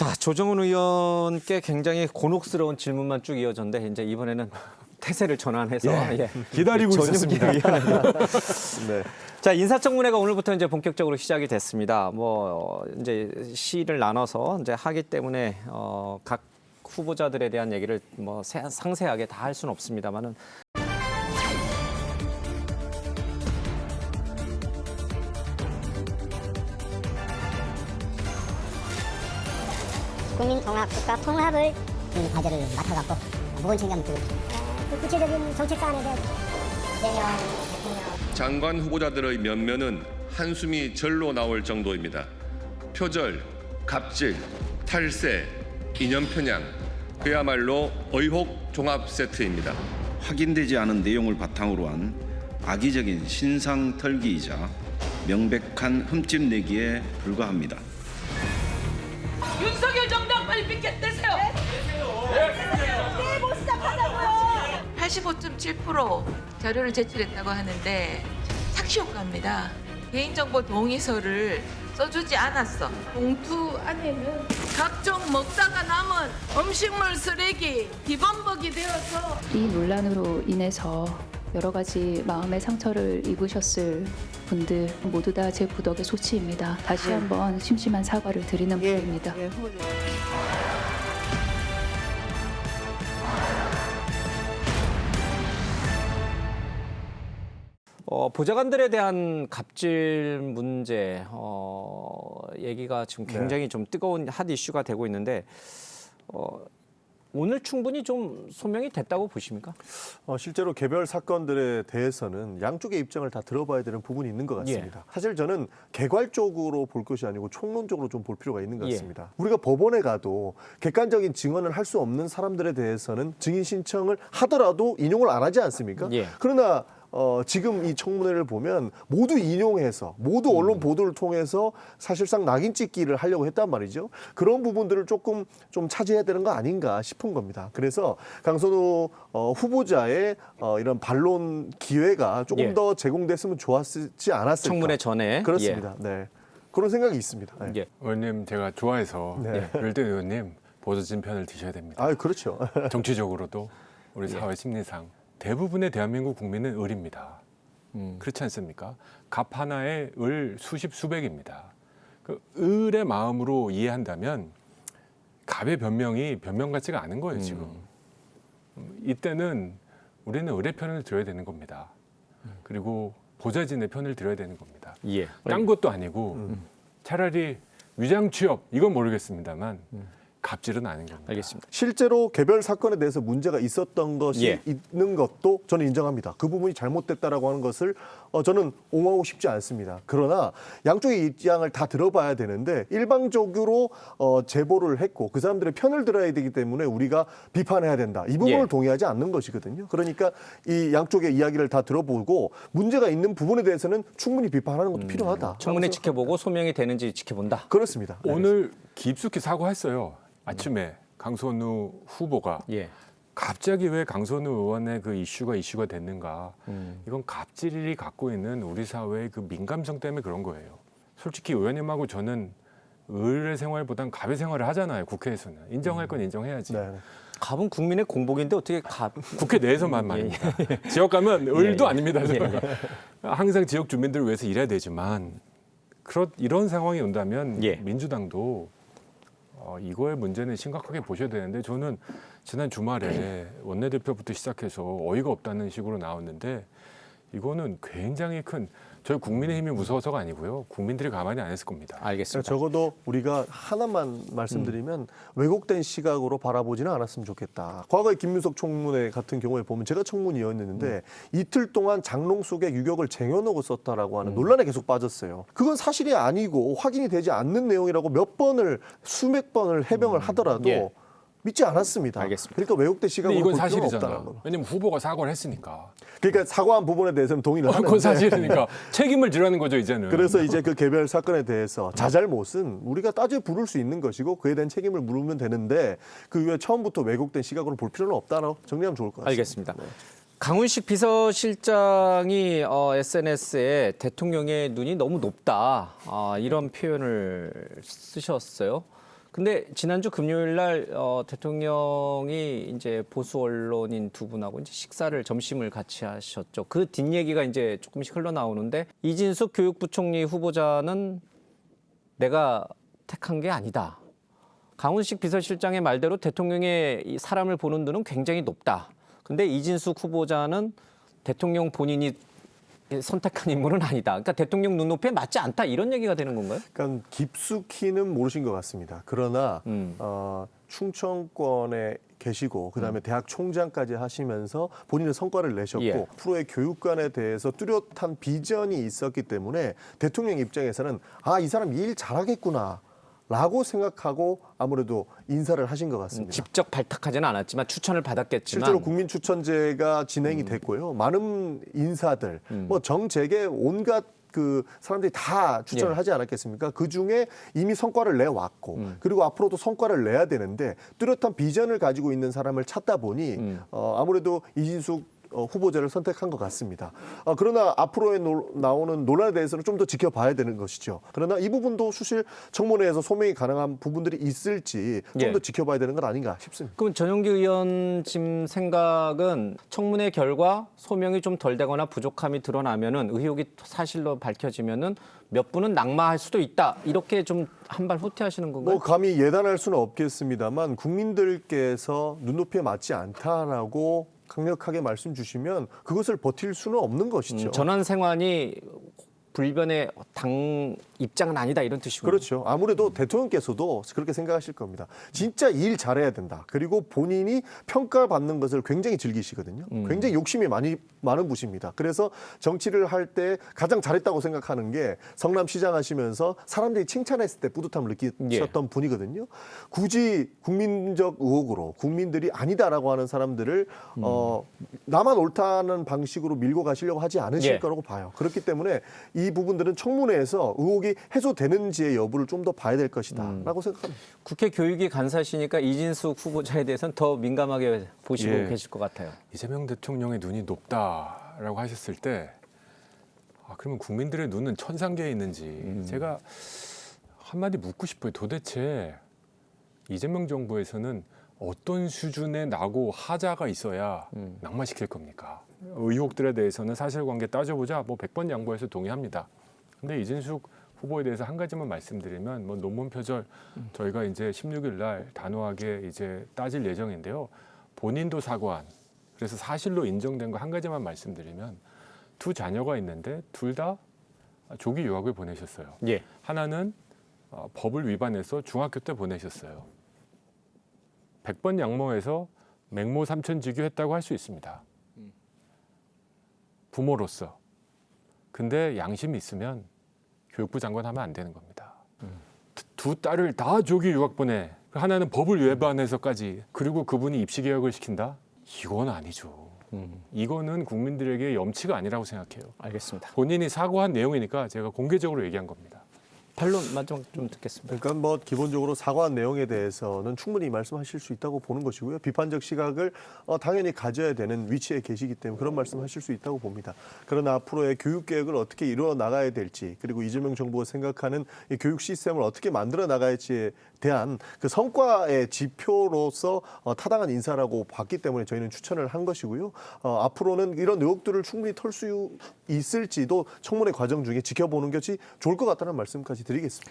자, 조정훈 의원께 굉장히 곤혹스러운 질문만 쭉 이어졌는데 이제 이번에는 태세를 전환해서 기다리고 있었습니다. 네. 자, 인사청문회가 오늘부터 이제 본격적으로 시작이 됐습니다. 뭐 이제 시를 나눠서 이제 하기 때문에 각 후보자들에 대한 얘기를 뭐 상세하게 다 할 수는 없습니다만은. 국민 통합, 국가 통합을 과제를 맡아갖고 무거운 책임감을 들고 그 구체적인 정책 사안에 대한 이재명 대통령 장관 후보자들의 면면은 한숨이 절로 나올 정도입니다. 표절, 갑질, 탈세, 이념 편향, 그야말로 의혹 종합 세트입니다. 확인되지 않은 내용을 바탕으로 한 악의적인 신상 털기이자 명백한 흠집 내기에 불과합니다. 윤석열 정당 빨리 삐끗 떼세요. 못 시작하자고요. 85.7% 자료를 제출했다고 하는데 착시 효과입니다. 개인정보 동의서를 써주지 않았어. 봉투 안에는 각종 먹다가 남은 음식물 쓰레기 기본벅이 되어서 이 논란으로 인해서 여러 가지 마음의 상처를 입으셨을 분들 모두 다 제 부덕의 소치입니다. 다시 한번 심심한 사과를 드리는 부분입니다. 보좌관들에 대한 갑질 문제 얘기가 지금 굉장히 좀 뜨거운 핫 이슈가 되고 있는데 오늘 충분히 좀 소명이 됐다고 보십니까? 실제로 개별 사건들에 대해서는 양쪽의 입장을 다 들어봐야 되는 부분이 있는 것 같습니다. 사실 저는 개괄적으로 볼 것이 아니고 총론적으로 좀 볼 필요가 있는 것 같습니다. 우리가 법원에 가도 객관적인 증언을 할 수 없는 사람들에 대해서는 증인 신청을 하더라도 인용을 안 하지 않습니까? 그러나 지금 이 청문회를 보면 모두 인용해서 모두 언론 보도를 통해서 사실상 낙인 찍기를 하려고 했단 말이죠. 그런 부분들을 조금 좀 차지해야 되는 거 아닌가 싶은 겁니다. 그래서 강선우 후보자의 이런 반론 기회가 조금 더 제공됐으면 좋았지 않았을까. 청문회 전에. 그렇습니다. 네. 그런 생각이 있습니다. 네. 의원님 제가 좋아해서 율대 의원님 보조진 편을 드셔야 됩니다. 아, 그렇죠. 정치적으로도 우리 사회 심리상 대부분의 대한민국 국민은 을입니다. 그렇지 않습니까? 갑 하나에 을 수십 수백입니다. 그 을의 마음으로 이해한다면 갑의 변명이 변명 같지가 않은 거예요 지금. 이때는 우리는 을의 편을 들어야 되는 겁니다. 그리고 보좌진의 편을 들어야 되는 겁니다. 딴 것도 아니고 차라리 위장 취업 이건 모르겠습니다만 갑질은 아닌 겁니다. 알겠습니다. 실제로 개별 사건에 대해서 문제가 있었던 것이 있는 것도 저는 인정합니다. 그 부분이 잘못됐다라고 하는 것을 저는 옹호하고 싶지 않습니다. 그러나 양쪽의 입장을 다 들어봐야 되는데 일방적으로 제보를 했고 그 사람들의 편을 들어야 되기 때문에 우리가 비판해야 된다. 이 부분을 동의하지 않는 것이거든요. 그러니까 이 양쪽의 이야기를 다 들어보고 문제가 있는 부분에 대해서는 충분히 비판하는 것도 필요하다. 청문회 지켜보고 소명이 되는지 지켜본다. 그렇습니다. 오늘 깊숙이 사과했어요. 아침에 강선우 후보가 갑자기 왜 강선우 의원의 그 이슈가 됐는가. 이건 갑질이 갖고 있는 우리 사회의 그 민감성 때문에 그런 거예요. 솔직히 의원님하고 저는 을의 생활보단 갑의 생활을 하잖아요. 국회에서는. 인정할 건 인정해야지. 갑은 국민의 공복인데 어떻게 국회 내에서만 말입니다. 지역 가면 을도 아닙니다. 항상 지역 주민들을 위해서 일해야 되지만 이런 상황이 온다면 민주당도 이거의 문제는 심각하게 보셔야 되는데 저는 지난 주말에 원내대표부터 시작해서 어이가 없다는 식으로 나왔는데 이거는 굉장히 큰 저희 국민의힘이 무서워서가 아니고요. 국민들이 가만히 안 했을 겁니다. 알겠습니다. 적어도 우리가 하나만 말씀드리면 왜곡된 시각으로 바라보지는 않았으면 좋겠다. 과거에 김문석 청문회 같은 경우에 보면 제가 청문위원이었는데 이틀 동안 장롱 속에 유격을 쟁여놓고 썼다라고 하는 논란에 계속 빠졌어요. 그건 사실이 아니고 확인이 되지 않는 내용이라고 수백 번을 해명을 하더라도 믿지 않았습니다. 알겠습니다. 그러니까 왜곡된 시각으로 이건 볼 필요는 사실이잖아. 없다는 왜냐면 후보가 사과를 했으니까. 그러니까 사과한 부분에 대해서는 동의를 하는데 그건 사실이니까 책임을 지라는 거죠 이제는. 그래서 이제 그 개별 사건에 대해서 자잘못은 우리가 따져 부를 수 있는 것이고 그에 대한 책임을 물으면 되는데 그 이후에 처음부터 왜곡된 시각으로 볼 필요는 없다라고 정리하면 좋을 것 같습니다. 알겠습니다. 강훈식 비서실장이 SNS에 대통령의 눈이 너무 높다 이런 표현을 쓰셨어요. 근데 지난주 금요일 날 대통령이 이제 보수 언론인 두 분하고 이제 점심을 같이 하셨죠. 그 뒷얘기가 이제 조금씩 흘러나오는데 이진숙 교육부총리 후보자는 내가 택한 게 아니다. 강훈식 비서실장의 말대로 대통령의 이 사람을 보는 눈은 굉장히 높다. 근데 이진숙 후보자는 대통령 본인이 선택한 인물은 아니다. 그러니까 대통령 눈높이에 맞지 않다 이런 얘기가 되는 건가요? 그러니까 깊숙이는 모르신 것 같습니다. 그러나 충청권에 계시고 그다음에 대학 총장까지 하시면서 본인의 성과를 내셨고 예. 앞으로의 교육관에 대해서 뚜렷한 비전이 있었기 때문에 대통령 입장에서는 이 사람 일 잘하겠구나. 라고 생각하고 아무래도 인사를 하신 것 같습니다. 직접 발탁하지는 않았지만 추천을 받았겠지만 실제로 국민추천제가 진행이 됐고요. 많은 인사들, 뭐 정재계 온갖 그 사람들이 다 추천을 예. 하지 않았겠습니까? 그 중에 이미 성과를 내왔고 그리고 앞으로도 성과를 내야 되는데 뚜렷한 비전을 가지고 있는 사람을 찾다 보니 아무래도 이진숙 후보자를 선택한 것 같습니다. 그러나 앞으로의 나오는 논란에 대해서는 좀 더 지켜봐야 되는 것이죠. 그러나 이 부분도 사실 청문회에서 소명이 가능한 부분들이 있을지 좀 더 예. 지켜봐야 되는 건 아닌가 싶습니다. 그럼 전용기 의원 지금 생각은 청문회 결과 소명이 좀 덜 되거나 부족함이 드러나면은 의혹이 사실로 밝혀지면은 몇 분은 낙마할 수도 있다. 이렇게 좀 한 발 후퇴하시는 건가요? 뭐 감히 예단할 수는 없겠습니다만 국민들께서 눈높이에 맞지 않다라고 강력하게 말씀 주시면 그것을 버틸 수는 없는 것이죠. 전환 생환이 불변의 당 입장은 아니다 이런 뜻이군요. 그렇죠. 아무래도 대통령께서도 그렇게 생각하실 겁니다. 진짜 일 잘해야 된다. 그리고 본인이 평가받는 것을 굉장히 즐기시거든요. 굉장히 욕심이 많은 분입니다. 그래서 정치를 할 때 가장 잘했다고 생각하는 게 성남시장 하시면서 사람들이 칭찬했을 때 뿌듯함을 느끼셨던 분이거든요. 굳이 국민적 의혹으로 국민들이 아니다라고 하는 사람들을 나만 옳다는 방식으로 밀고 가시려고 하지 않으실 예. 거라고 봐요. 그렇기 때문에 이 부분들은 청문회에서 의혹이 해소되는지의 여부를 좀 더 봐야 될 것이다라고 생각합니다. 국회 교육위 간사시니까 이진숙 후보자에 대해서는 더 민감하게 보시고 예. 계실 것 같아요. 이재명 대통령의 눈이 높다라고 하셨을 때 그러면 국민들의 눈은 천상계에 있는지 제가 한마디 묻고 싶어요. 도대체 이재명 정부에서는 어떤 수준의 낙오 하자가 있어야 낙마시킬 겁니까? 의혹들에 대해서는 사실관계 따져보자 100번 양보해서 동의합니다. 근데 이진숙 후보에 대해서 한 가지만 말씀드리면 논문 표절 저희가 이제 16일 날 단호하게 이제 따질 예정인데요. 본인도 사과한 그래서 사실로 인정된 거 한 가지만 말씀드리면 두 자녀가 있는데 둘 다 조기 유학을 보내셨어요. 예. 하나는 법을 위반해서 중학교 때 보내셨어요. 100번 양모해서 맹모 삼천지교했다고 할 수 있습니다. 부모로서. 근데 양심이 있으면 교육부 장관 하면 안 되는 겁니다. 두 딸을 다 조기 유학 보내. 하나는 법을 위반해서까지. 그리고 그분이 입시 개혁을 시킨다? 이건 아니죠. 이거는 국민들에게 염치가 아니라고 생각해요. 알겠습니다. 본인이 사과한 내용이니까 제가 공개적으로 얘기한 겁니다. 반론 마지막 좀 듣겠습니다. 그러니까 기본적으로 사과한 내용에 대해서는 충분히 말씀하실 수 있다고 보는 것이고요. 비판적 시각을 당연히 가져야 되는 위치에 계시기 때문에 그런 말씀하실 수 있다고 봅니다. 그러나 앞으로의 교육 개혁을 어떻게 이루어 나가야 될지 그리고 이재명 정부가 생각하는 이 교육 시스템을 어떻게 만들어 나갈지에 대한 그 성과의 지표로서 타당한 인사라고 봤기 때문에 저희는 추천을 한 것이고요. 앞으로는 이런 의혹들을 충분히 털 수 있을지도 청문회 과정 중에 지켜보는 것이 좋을 것 같다는 말씀까지 드리겠습니다.